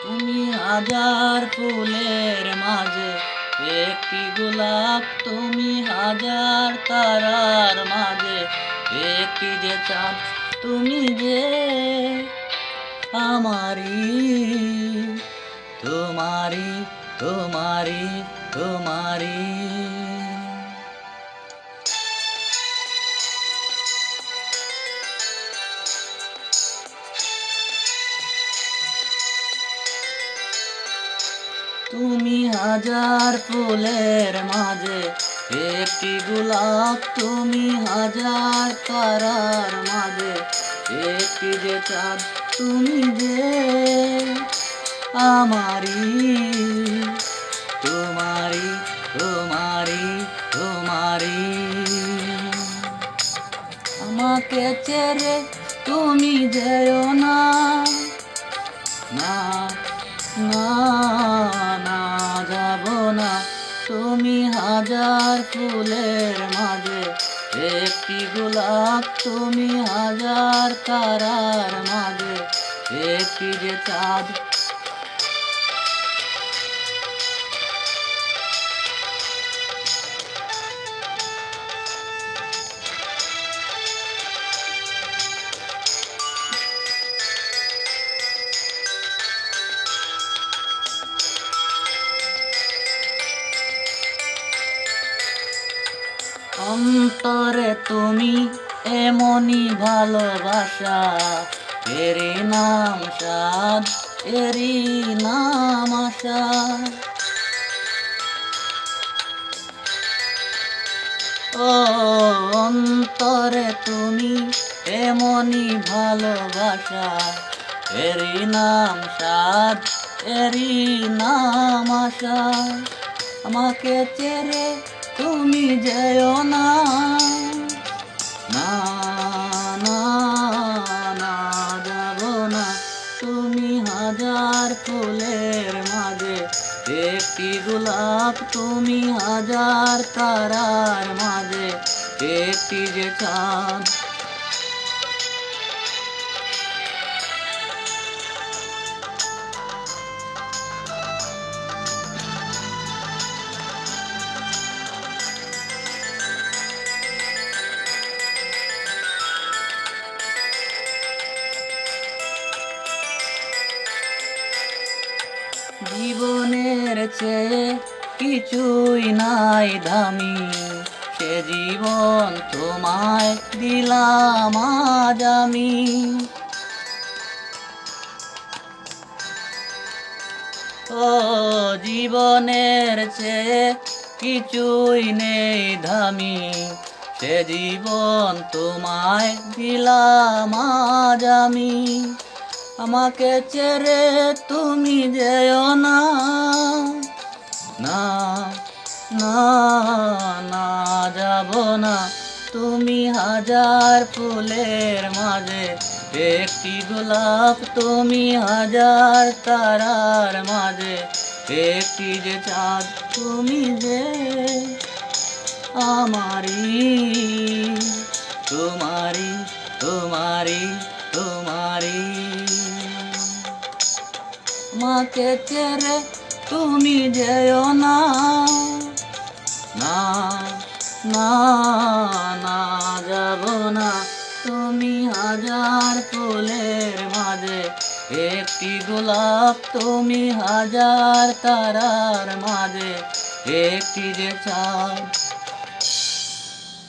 তুমি হাজার ফুলের মাঝে একটি গোলাপ, তুমি হাজার তারার মাঝে একটি যে চাঁদ, তুমি যে আমারি, তোমারি, তোমারি, তোমারি। তুমি হাজার ফুলের মাঝে একটি গোলাপ, তুমি হাজার তারার মাঝে একটি যে চাঁদ, তুমি যে আমারি, তোমারি, তোমারি, তোমারি। আমাকে ছেড়ে তুমি যেও না, না, না, না যাব না। তুমি হাজার ফুলের মাঝে একটি গোলাপ, তুমি হাজার তারার মাঝে একটি যে চাঁদ। অন্তরে তুমি এমনই ভালোবাসা, এরই নাম সাদ, এরই নাম আশা। ও অন্তরে তুমি এমনই ভালোবাসা, এরই নাম সাদ, এরই নাম আশা। আমাকে ছেড়ে তুমি যেও না, না, না, না যাব না। তুমি হাজার ফুলের মাঝে একটি গোলাপ, তুমি হাজার তারার মাঝে একটি যে চাঁদ। জীবনের চেয়ে কিছুই নাই দামি, সে জীবন তোমায় দিলাম আজ আমি। ও জীবনের চেয়ে কিছুই নেই দামি, সে জীবন তোমায় দিলাম আজ আমি। আমাকে ছেড়ে তুমি যেও না, না, না, না যাব না। তুমি হাজার ফুলের মাঝে একটি গোলাপ, তুমি হাজার তারার মাঝে একটি যে চাঁদ, তুমি যে আমারি, তোমারি, তোমারি, তোমারি। আমাকে ছেড়ে তুমি যেও না, না, না, না যাব না। তুমি হাজার ফুলের মাঝে একটি গোলাপ, তুমি হাজার তারার মাঝে একটি যে চাঁদ।